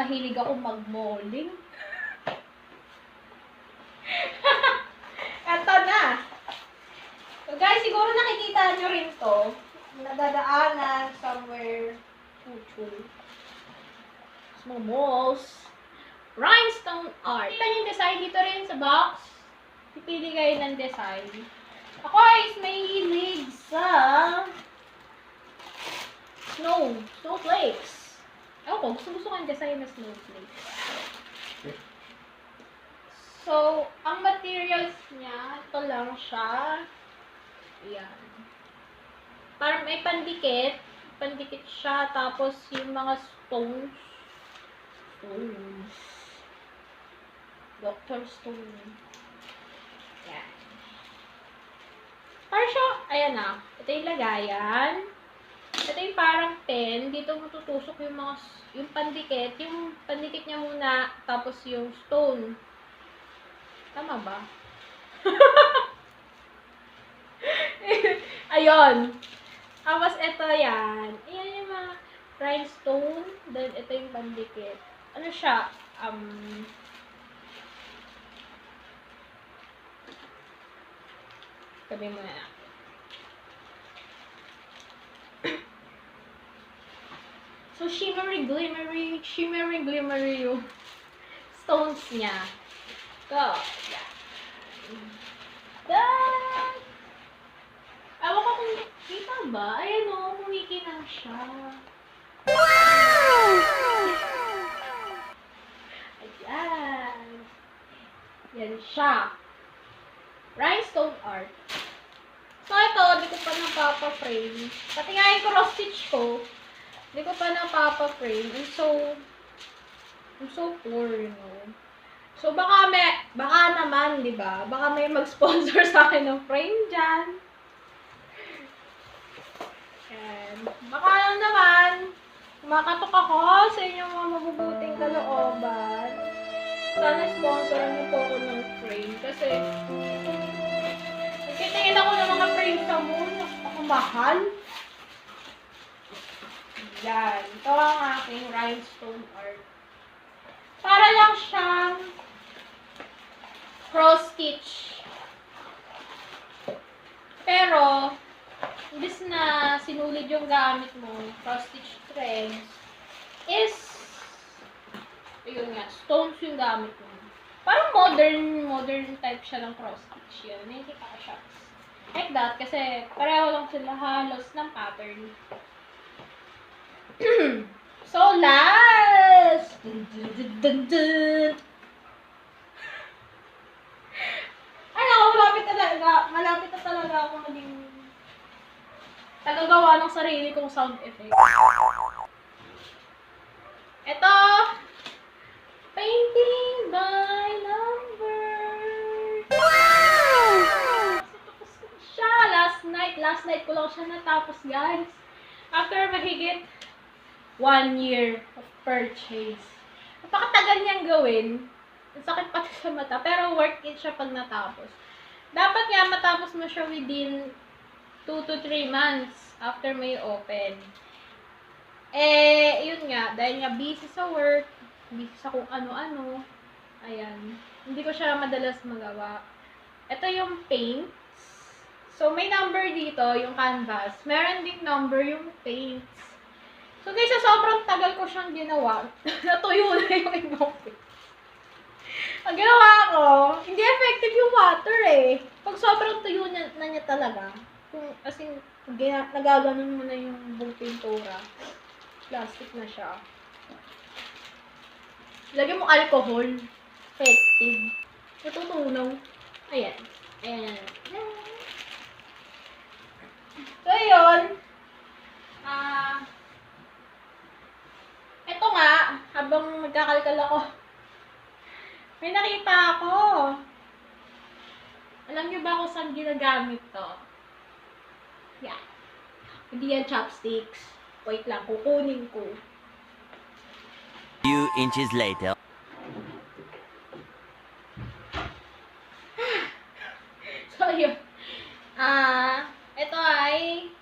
mahilig ako mag-malling. Eto na. So guys, siguro nakikita nyo rin to. Nadadaanan somewhere. Small malls. Rhinestone art. Kita yung design dito rin sa box. Pipili kayo ng design. Ako guys, may hilig sa snowflakes. Ako, gusto ko yung design na snowflakes. So, ang materials niya, ito lang siya. Ayan. Parang may pandikit. Pandikit siya. Tapos, yung mga stones. Dr. Stone. Ayan. Parang siya, ayan na. Ito yung lagayan. Ito yung parang pen. Dito mo tutusok yung mga, yung pandikit. Yung pandikit niya muna. Tapos yung stone. Tama ba? Ayun. Tapos ito yan. Ayan yung mga rhinestone. Then ito yung pandikit. Ano siya? Sabi mo na. So, shimmery, glimmery yung stones niya. Go. Done! Ewan ko kung kita ba? Ayan o, kumikinang siya. Wow! Ayan. Yan siya. Rhinestone art. So, ito, di ko pa napapa-frame. Pati nga yung cross-stitch ko, di ko pa napapa-frame. I'm so poor, you know. So, baka naman, di ba? Baka may mag-sponsor sa akin ng frame dyan. And, baka naman, makatok ako sa inyong mga mabubuting kalooban. Sana sponsoran niyo po ako ng frame. Kasi, nagtitingin ako ng mga frame sa moon. Ako mahal. Yan. Ito ang aking rhinestone art. Para lang siyang cross-stitch. Pero, imbis na sinulid yung gamit mo, cross-stitch threads, is, ayun nga, stones yung gamit mo. Parang modern type siya ng cross-stitch yan. Hindi ka siya. Like that, kasi pareho lang sila halos ng pattern. So, last! Dun. Ay, ako, malapit na talaga ako maging tagagawa ng sarili kong sound effect. Ito, painting by number. Wow! Tapos siya, last night ko lang siya natapos, guys. After mahigit 1 year of purchase. Napakatagal niyang gawin. Ang sakit pati sa mata, pero worth it siya pag natapos. Dapat nga matapos mo siya within 2 to 3 months after may open. Yun nga, dahil nga busy sa work, busy sa kung ano-ano, ayan, hindi ko siya madalas magawa. Ito yung paints. So, may number dito, yung canvas. Meron ding number yung paints. So, guys, sa sobrang tagal ko siyang ginawa, natuyo na yung ibang paints. Ang ginawa ko, hindi effective yung water eh. Pag sobrang tuyo na niya talaga, as in, nagaganon mo na yung buong pintura, plastic na siya. Lagyan mo alcohol, effective. Natutunaw. Ayan. Ayan. So, yun. Ito nga, habang nagkakalkal ako, may nakita ako. Alam niyo ba kung saan ginagamit to? Yeah. Hindi yan chopsticks. Wait lang, kukunin ko. Few inches later. So, yun. Ito ay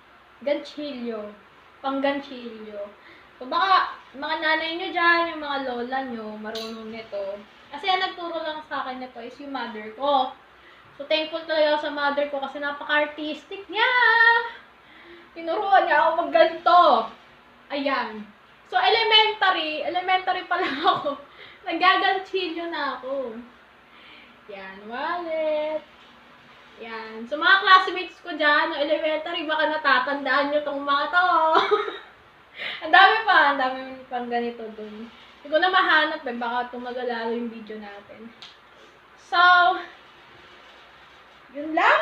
ganchilyo. Pang ganchilyo. So, baka mga nanay nyo dyan, yung mga lola nyo, marunong nito. Kasi ang nagturo lang sa akin nito is yung mother ko. So, thankful talaga ako sa mother ko kasi napaka-artistic niya. Tinuruan niya ako magganto. Ayan. So, elementary pa lang ako. Nagaganchilyo na ako. Yan, wallet. Yan. So, mga classmates ko dyan, no, elementary, baka natatandaan nyo tong mga to. Ang dami pang ganito dun. Hindi ko na mahanap, baka tumagal lalo yung video natin. So, yun lang.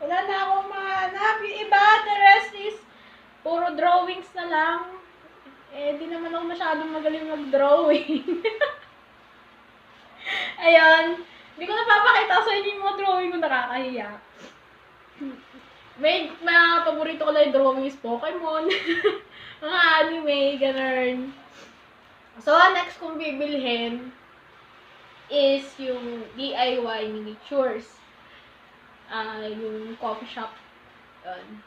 Wala na akong mahanap. Yung iba, the rest is puro drawings na lang. Eh, di naman ako masyadong magaling mag-drawing. Ayun. Hindi ko napapakita sa inyo yung mga drawing ko, nakakahiya. May mga paborito ko lang yung drawing is Pokemon. Mga anime, ganun. So, next kong bibilhin is yung DIY miniatures. Yung coffee shop.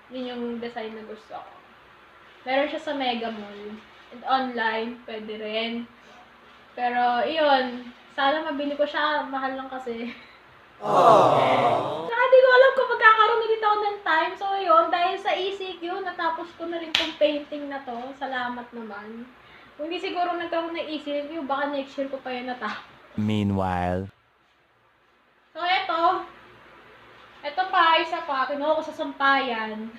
Yun yung design na gusto ko. Meron siya sa Mega Mall. And online, pwede rin. Pero, iyon. Sana mabili ko siya. Mahal lang kasi. Saka di ko alam kung magkakaroon ulit ako ng time. So, yun. Dahil sa ECQ, natapos ko na rin tong painting na to. Salamat naman. Kung hindi siguro nagkaroon ng ECQ, baka next year ko pa yun natapos. Meanwhile. So, eto. Eto pa, isa pa. Kinuha ko sa sampayan.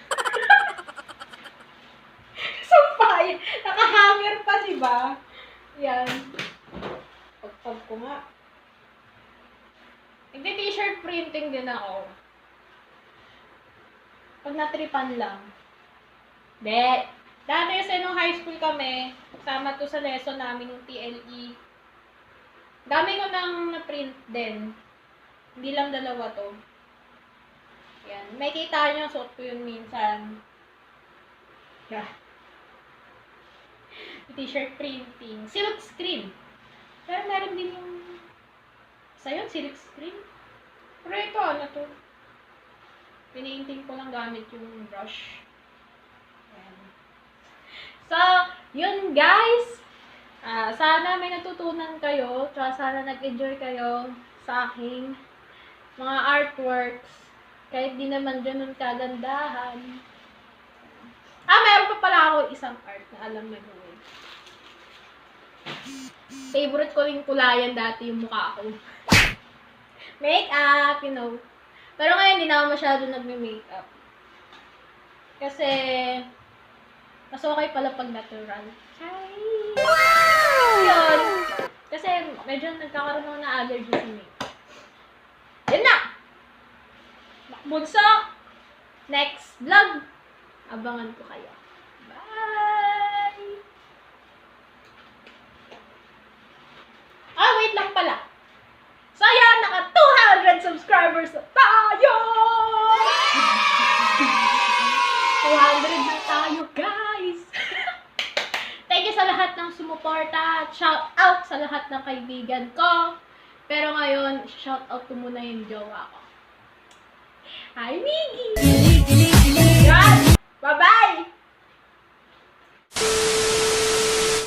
Sampayan. Nakahanger pa, diba? Yan. Pagpag ko nga. Nagti-t-shirt printing din ako. Pag natripan lang. Dati kasi nung high school kami, kasama to sa lesson namin ng TLE. Dami ko nang na-print din. Hindi lang dalawa to. Yan. May kita nyo, suot ko yun minsan. Yan. T-shirt printing. Silk screen. Pero meron din yung yun, silk screen. Pero ito, ano to? Pinainting ko lang gamit yung brush. Ayan. So, yun guys. Sana may natutunan kayo. Tsaka sana nag-enjoy kayo sa aking mga artworks. Kahit di naman ganun kagandahan. Meron pa pala ako isang art na alam na gawin. Favorite ko rin kulayan dati yung mukha ko. Makeup, you know. Pero ngayon, hindi na ako masyado nagme-makeup. Kasi, mas okay pala pag natural. Hi! Wow! Yun. Kasi, medyo nagkakaroon ako na allergy sa makeup. Yun na! Bunso! Next vlog! Abangan ko kayo. Bye! Wait lang pala. So, ayan, naka 200 subscribers na tayo! 200 na tayo, guys! Thank you sa lahat ng sumuporta. Shout out sa lahat ng kaibigan ko. Pero ngayon, shout out ko muna yung jowa ko. Hi, Miggy! Bye-bye!